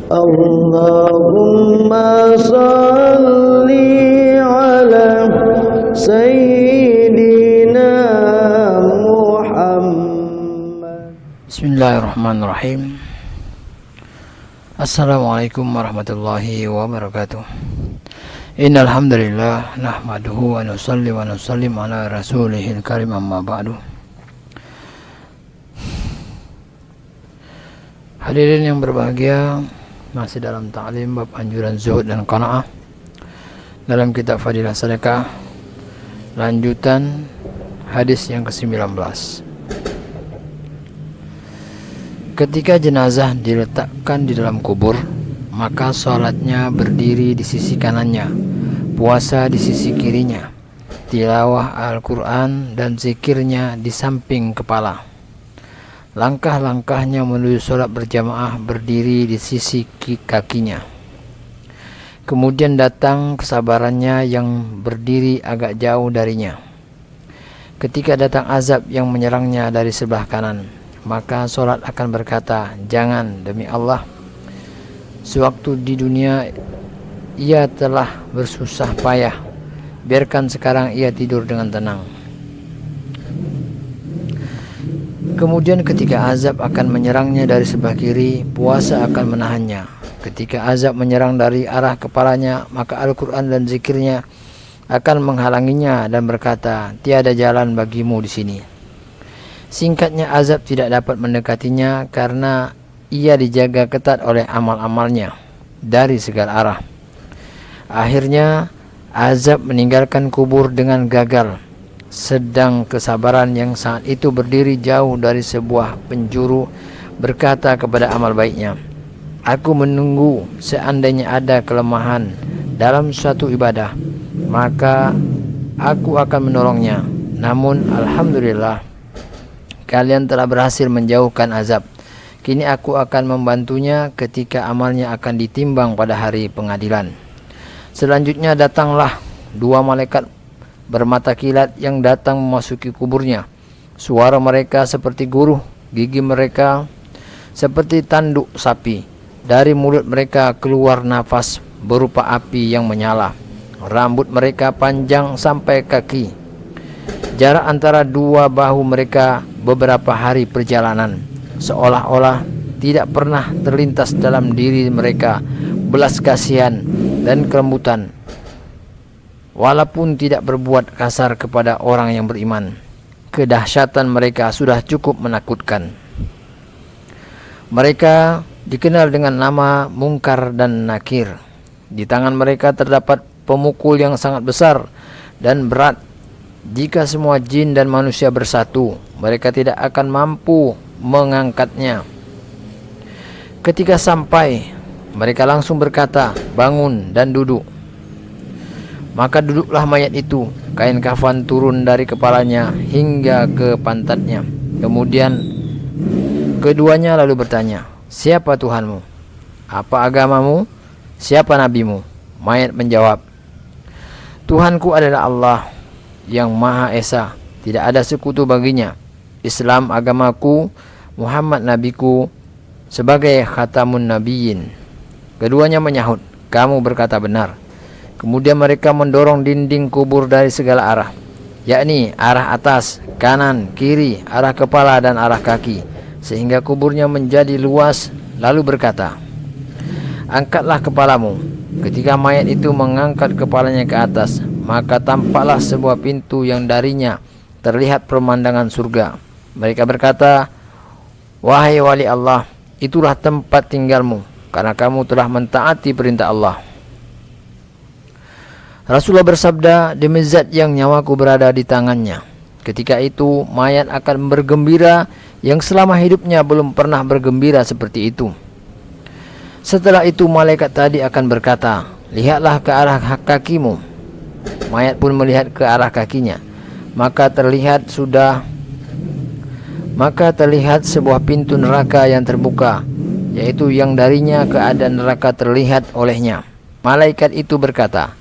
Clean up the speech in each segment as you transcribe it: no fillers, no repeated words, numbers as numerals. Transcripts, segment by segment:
Allahumma salli ala Sayyidina Muhammad. Bismillahirrahmanirrahim. Assalamualaikum warahmatullahi wabarakatuh. Innal hamdalillah nahmaduhu wa nusalli wa nusallim ala rasulihil karim, amma ba'du. Hadirin yang berbahagia, masih dalam ta'lim bab anjuran zuhud dan qanaah dalam kitab Fadilah Sedekah, lanjutan hadis yang ke-19. Ketika jenazah diletakkan di dalam kubur, maka sholatnya berdiri di sisi kanannya, puasa di sisi kirinya, tilawah Al-Quran dan zikirnya di samping kepala. Langkah-langkahnya menuju sholat berjamaah berdiri di sisi kakinya. Kemudian datang kesabarannya yang berdiri agak jauh darinya. Ketika datang azab yang menyerangnya dari sebelah kanan, maka sholat akan berkata, "Jangan, demi Allah, sewaktu di dunia ia telah bersusah payah, biarkan sekarang ia tidur dengan tenang." Kemudian ketika azab akan menyerangnya dari sebelah kiri, puasa akan menahannya. Ketika azab menyerang dari arah kepalanya, maka Al-Quran dan zikirnya akan menghalanginya dan berkata, "Tiada jalan bagimu di sini." Singkatnya, azab tidak dapat mendekatinya karena ia dijaga ketat oleh amal-amalnya dari segala arah. Akhirnya azab meninggalkan kubur dengan gagal, sedang kesabaran yang saat itu berdiri jauh dari sebuah penjuru berkata kepada amal baiknya, "Aku menunggu seandainya ada kelemahan dalam suatu ibadah, maka aku akan menolongnya. Namun alhamdulillah, kalian telah berhasil menjauhkan azab. Kini aku akan membantunya ketika amalnya akan ditimbang pada hari pengadilan." Selanjutnya datanglah dua malaikat bermata kilat yang datang memasuki kuburnya. Suara mereka seperti guruh, gigi mereka seperti tanduk sapi. Dari mulut mereka keluar nafas berupa api yang menyala. Rambut mereka panjang sampai kaki. Jarak antara dua bahu mereka beberapa hari perjalanan. Seolah-olah tidak pernah terlintas dalam diri mereka belas kasihan dan kelembutan, walaupun tidak berbuat kasar kepada orang yang beriman. Kedahsyatan mereka sudah cukup menakutkan. Mereka dikenal dengan nama Munkar dan Nakir. Di tangan mereka terdapat pemukul yang sangat besar dan berat. Jika semua jin dan manusia bersatu, mereka tidak akan mampu mengangkatnya. Ketika sampai, mereka langsung berkata, "Bangun dan duduk." Maka duduklah mayat itu. Kain kafan turun dari kepalanya hingga ke pantatnya. Kemudian keduanya lalu bertanya, "Siapa Tuhanmu? Apa agamamu? Siapa nabimu?" Mayat menjawab, "Tuhanku adalah Allah yang Maha Esa, tidak ada sekutu baginya. Islam agamaku, Muhammad nabiku sebagai khatamun nabiyyin." Keduanya menyahut, "Kamu berkata benar." Kemudian mereka mendorong dinding kubur dari segala arah, yakni arah atas, kanan, kiri, arah kepala dan arah kaki, sehingga kuburnya menjadi luas. Lalu berkata, "Angkatlah kepalamu." Ketika mayat itu mengangkat kepalanya ke atas, maka tampaklah sebuah pintu yang darinya terlihat pemandangan surga. Mereka berkata, "Wahai wali Allah, itulah tempat tinggalmu, karena kamu telah mentaati perintah Allah." Rasulullah bersabda, "Demi zat yang nyawaku berada di tangannya, ketika itu mayat akan bergembira yang selama hidupnya belum pernah bergembira seperti itu." Setelah itu malaikat tadi akan berkata, "Lihatlah ke arah kakimu." Mayat pun melihat ke arah kakinya, maka terlihat sebuah pintu neraka yang terbuka, yaitu yang darinya keadaan neraka terlihat olehnya. Malaikat itu berkata,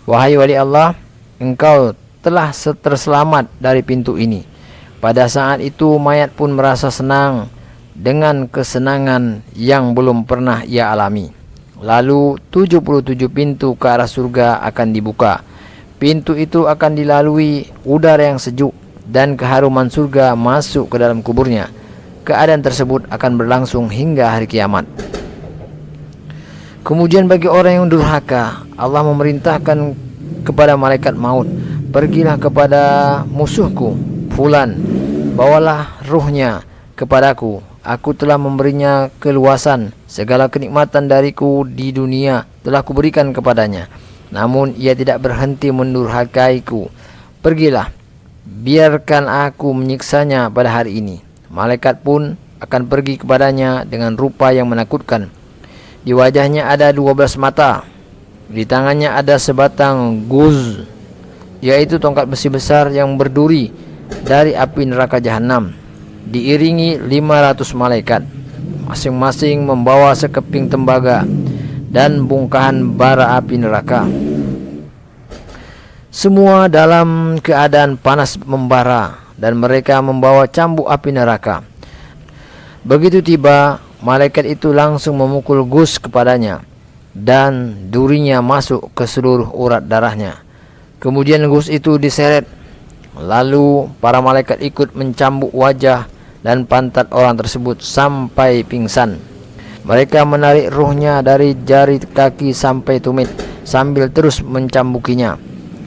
"Wahai wali Allah, engkau telah terselamat dari pintu ini." Pada saat itu mayat pun merasa senang dengan kesenangan yang belum pernah ia alami. Lalu 77 pintu ke arah surga akan dibuka. Pintu itu akan dilalui udara yang sejuk dan keharuman surga masuk ke dalam kuburnya. Keadaan tersebut akan berlangsung hingga hari kiamat. Kemudian bagi orang yang durhaka, Allah memerintahkan kepada malaikat maut, pergilah kepada musuhku fulan, bawalah ruhnya kepadaku. Aku telah memberinya keluasan, segala kenikmatan dariku di dunia telah kuberikan kepadanya. Namun ia tidak berhenti mendurhakaiku. Pergilah, biarkan aku menyiksanya pada hari ini. Malaikat pun akan pergi kepadanya dengan rupa yang menakutkan. Di wajahnya ada 12 mata. Di tangannya ada sebatang guz, yaitu tongkat besi besar yang berduri dari api neraka jahanam. Diiringi 500 malaikat, masing-masing membawa sekeping tembaga dan bongkahan bara api neraka. Semua dalam keadaan panas membara, dan mereka membawa cambuk api neraka. Begitu tiba, malaikat itu langsung memukul gus kepadanya, dan durinya masuk ke seluruh urat darahnya. Kemudian gus itu diseret. Lalu para malaikat ikut mencambuk wajah dan pantat orang tersebut sampai pingsan. Mereka menarik ruhnya dari jari kaki sampai tumit sambil terus mencambukinya.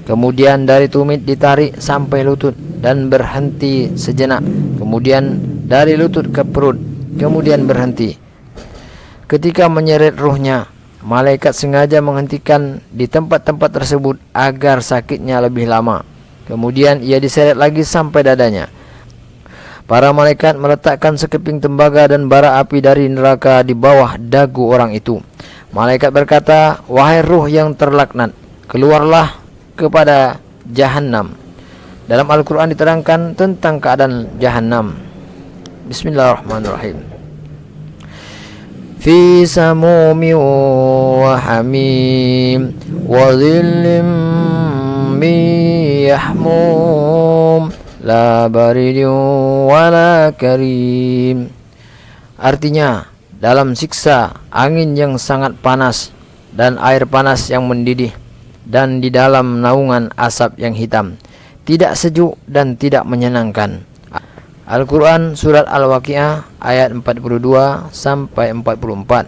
Kemudian dari tumit ditarik sampai lutut dan berhenti sejenak. Kemudian dari lutut ke perut, kemudian berhenti. Ketika menyeret ruhnya, malaikat sengaja menghentikan di tempat-tempat tersebut agar sakitnya lebih lama. Kemudian ia diseret lagi sampai dadanya. Para malaikat meletakkan sekeping tembaga dan bara api dari neraka di bawah dagu orang itu. Malaikat berkata, "Wahai ruh yang terlaknat, keluarlah kepada Jahannam." Dalam Al-Quran diterangkan tentang keadaan Jahannam. Bismillahirrahmanirrahim. Fi samumi wa hamim wa dhillim min yahmum la baridun wala karim. Artinya, dalam siksa angin yang sangat panas dan air panas yang mendidih, dan di dalam naungan asap yang hitam, tidak sejuk dan tidak menyenangkan. Al-Quran Surat Al-Waqi'ah ayat 42 sampai 44.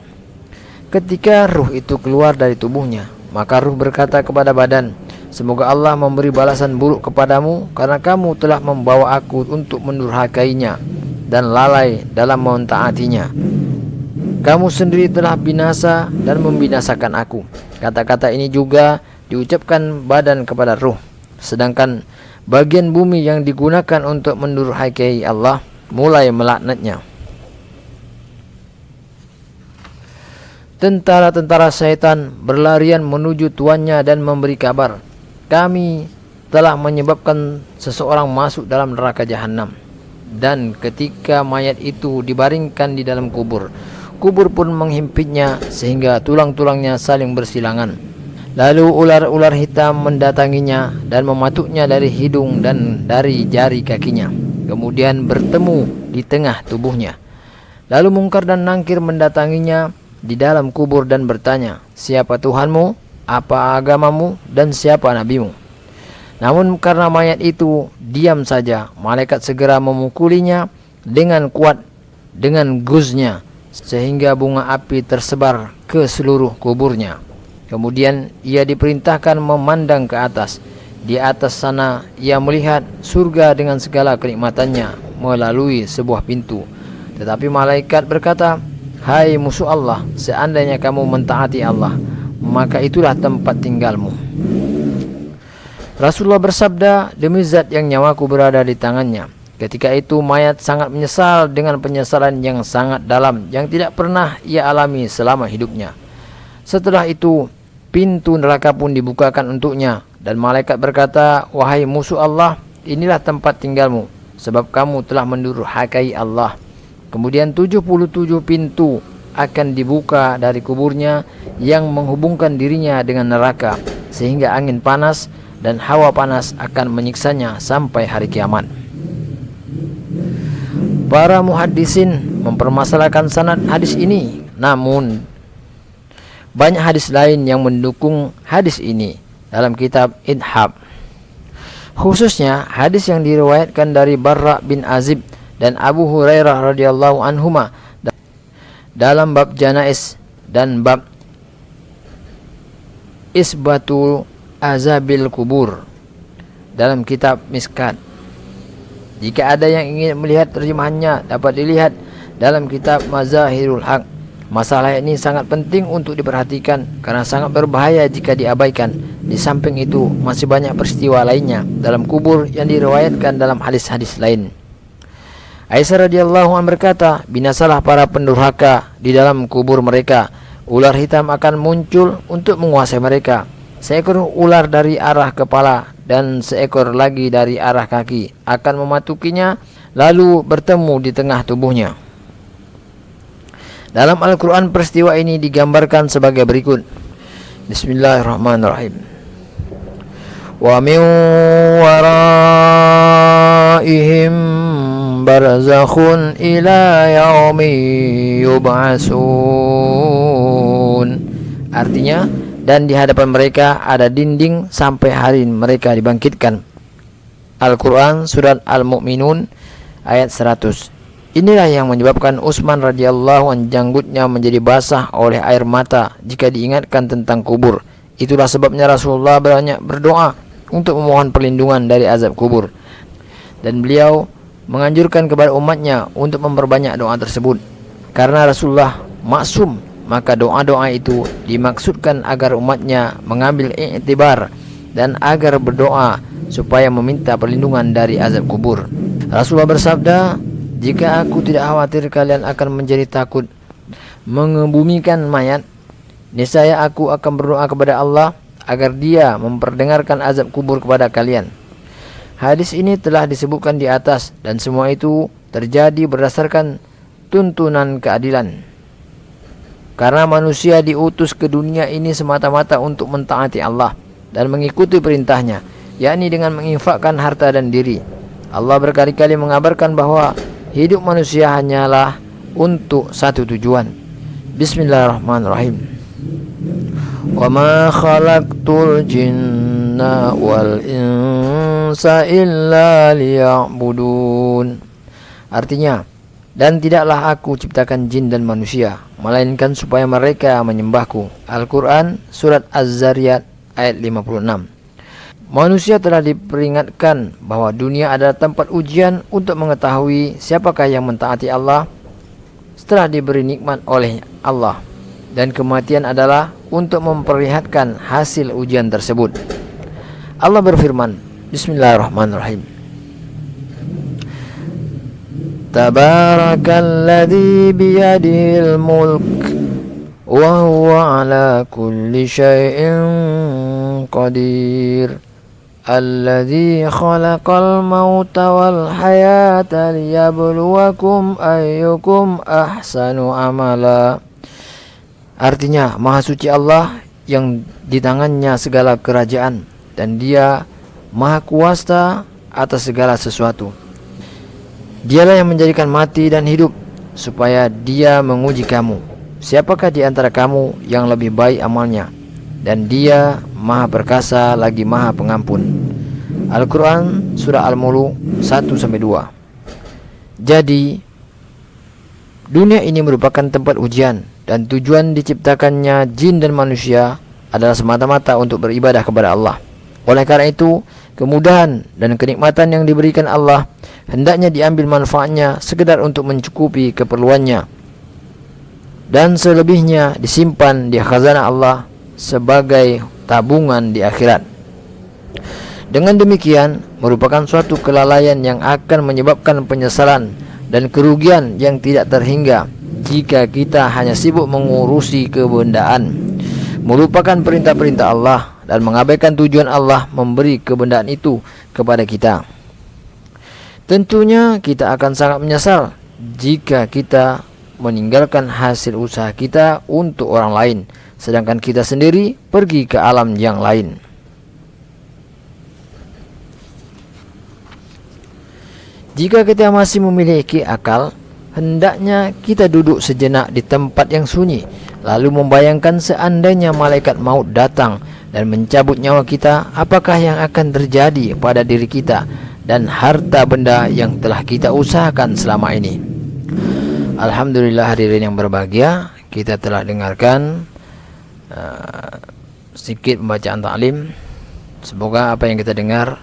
Ketika ruh itu keluar dari tubuhnya, maka ruh berkata kepada badan, "Semoga Allah memberi balasan buruk kepadamu karena kamu telah membawa aku untuk mendurhakainya dan lalai dalam mentaatinya. Kamu sendiri telah binasa dan membinasakan aku." Kata-kata ini juga diucapkan badan kepada ruh. Sedangkan bagian bumi yang digunakan untuk mendurhakai Allah mulai melaknatnya. Tentara-tentara syaitan berlarian menuju tuannya dan memberi kabar, "Kami telah menyebabkan seseorang masuk dalam neraka jahanam." Dan ketika mayat itu dibaringkan di dalam kubur, kubur pun menghimpitnya sehingga tulang-tulangnya saling bersilangan. Lalu ular-ular hitam mendatanginya dan mematuknya dari hidung dan dari jari kakinya, kemudian bertemu di tengah tubuhnya. Lalu Mungkar dan Nangkir mendatanginya di dalam kubur dan bertanya, "Siapa Tuhanmu, apa agamamu, dan siapa nabimu?" Namun karena mayat itu diam saja, malaikat segera memukulinya dengan kuat dengan guznya, sehingga bunga api tersebar ke seluruh kuburnya. Kemudian ia diperintahkan memandang ke atas. Di atas sana ia melihat surga dengan segala kenikmatannya melalui sebuah pintu. Tetapi malaikat berkata, "Hai musuh Allah, seandainya kamu mentaati Allah, maka itulah tempat tinggalmu." Rasulullah bersabda, "Demi zat yang nyawaku berada di tangannya." Ketika itu mayat sangat menyesal dengan penyesalan yang sangat dalam yang tidak pernah ia alami selama hidupnya. Setelah itu pintu neraka pun dibukakan untuknya, dan malaikat berkata, "Wahai musuh Allah, inilah tempat tinggalmu, sebab kamu telah mendurhakai Allah." Kemudian 77 pintu akan dibuka dari kuburnya yang menghubungkan dirinya dengan neraka, sehingga angin panas dan hawa panas akan menyiksanya sampai hari kiamat. Para muhaddisin mempermasalahkan sanad hadis ini, namun banyak hadis lain yang mendukung hadis ini dalam kitab Idhab. Khususnya hadis yang diriwayatkan dari Barra bin Azib dan Abu Hurairah radhiyallahu anhuma dalam bab janais dan bab isbatul azabil kubur dalam kitab Miskat. Jika ada yang ingin melihat terjemahannya, dapat dilihat dalam kitab Mazahirul Haq. Masalah ini sangat penting untuk diperhatikan karena sangat berbahaya jika diabaikan. Di samping itu, masih banyak peristiwa lainnya dalam kubur yang diriwayatkan dalam hadis-hadis lain. Aisyah radhiyallahu anha berkata, binasalah para pendurhaka di dalam kubur mereka. Ular hitam akan muncul untuk menguasai mereka. Seekor ular dari arah kepala dan seekor lagi dari arah kaki akan mematukinya lalu bertemu di tengah tubuhnya. Dalam Al-Quran peristiwa ini digambarkan sebagai berikut. Bismillahirrahmanirrahim. Wa min waraihim barzakhun ila yaumi yub'asun. Artinya, dan di hadapan mereka ada dinding sampai hari mereka dibangkitkan. Al-Quran Surat Al-Mu'minun ayat 100. Inilah yang menyebabkan Utsman radhiyallahu anhu janggutnya menjadi basah oleh air mata jika diingatkan tentang kubur. Itulah sebabnya Rasulullah banyak berdoa untuk memohon perlindungan dari azab kubur. Dan beliau menganjurkan kepada umatnya untuk memperbanyak doa tersebut. Karena Rasulullah maksum, maka doa-doa itu dimaksudkan agar umatnya mengambil i'tibar dan agar berdoa supaya meminta perlindungan dari azab kubur. Rasulullah bersabda, jika aku tidak khawatir kalian akan menjadi takut mengebumikan mayat, niscaya aku akan berdoa kepada Allah agar Dia memperdengarkan azab kubur kepada kalian. Hadis ini telah disebutkan di atas dan semua itu terjadi berdasarkan tuntunan keadilan. Karena manusia diutus ke dunia ini semata-mata untuk mentaati Allah dan mengikuti perintahnya, yakni dengan menginfakkan harta dan diri. Allah berkali-kali mengabarkan bahwa hidup manusia hanyalah untuk satu tujuan. Bismillahirrahmanirrahim. Wa ma khalaqtul jinna wal insa illa liya'budun. Artinya, dan tidaklah aku ciptakan jin dan manusia melainkan supaya mereka menyembahku. Al-Quran Surat Az-Zariyat ayat 56. Manusia telah diperingatkan bahwa dunia adalah tempat ujian untuk mengetahui siapakah yang mentaati Allah setelah diberi nikmat oleh Allah, dan kematian adalah untuk memperlihatkan hasil ujian tersebut. Allah berfirman, Bismillahirrahmanirrahim. Tabarakalladzi biyadihil mulk wa huwa ala kulli syai'in qadir. Alladzi khalaqal mauta wal hayata liyabluwakum ayyukum ahsanu amala. Artinya, Maha Suci Allah yang di tangannya segala kerajaan dan Dia Maha Kuasa atas segala sesuatu. Dialah yang menjadikan mati dan hidup supaya Dia menguji kamu. Siapakah di antara kamu yang lebih baik amalnya? Dan Dia Maha Perkasa lagi Maha Pengampun. Al-Quran Surah Al-Mulk 1-2. Jadi, dunia ini merupakan tempat ujian, dan tujuan diciptakannya jin dan manusia adalah semata-mata untuk beribadah kepada Allah. Oleh karena itu, kemudahan dan kenikmatan yang diberikan Allah hendaknya diambil manfaatnya sekedar untuk mencukupi keperluannya, dan selebihnya disimpan di khazanah Allah sebagai tabungan di akhirat. Dengan demikian, merupakan suatu kelalaian yang akan menyebabkan penyesalan dan kerugian yang tidak terhingga jika kita hanya sibuk mengurusi kebendaan, melupakan perintah-perintah Allah, dan mengabaikan tujuan Allah memberi kebendaan itu kepada kita. Tentunya kita akan sangat menyesal jika kita meninggalkan hasil usaha kita untuk orang lain, sedangkan kita sendiri pergi ke alam yang lain. Jika kita masih memiliki akal, hendaknya kita duduk sejenak di tempat yang sunyi, lalu membayangkan seandainya malaikat maut datang dan mencabut nyawa kita, apakah yang akan terjadi pada diri kita dan harta benda yang telah kita usahakan selama ini. Alhamdulillah hadirin yang berbahagia, kita telah dengarkan sedikit pembacaan taklim. Semoga apa yang kita dengar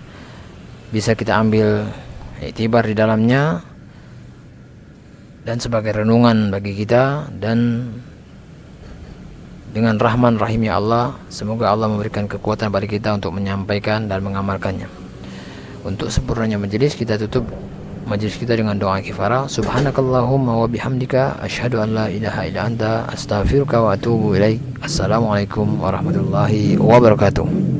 bisa kita ambil iktibar di dalamnya dan sebagai renungan bagi kita, dan dengan rahman rahimnya Allah, semoga Allah memberikan kekuatan pada kita untuk menyampaikan dan mengamalkannya. Untuk sempurnanya majelis, kita tutup majelis kita dengan doa kifarah. Subhanakallahumma wa bihamdika asyhadu an la ilaha illa anta astaghfiruka wa atubu ilaik. Assalamualaikum warahmatullahi wabarakatuh.